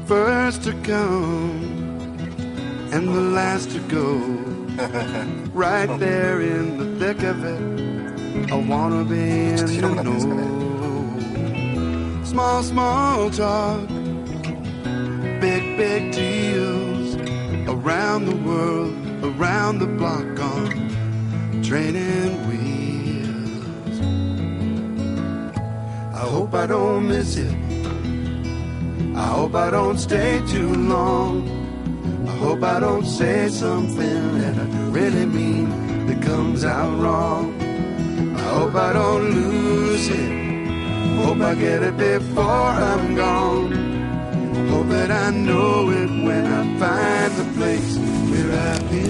First to come and the last to go. Right there in the thick of it, I wanna be in the know. Small, small talk, big, big deals. Around the world, around the block on training wheels. I hope I don't miss it. I hope I don't stay too long. I hope I don't say something that I really mean that comes out wrong. I hope I don't lose it. Hope I get it before I'm gone. Hope that I know it when I find the place where I feel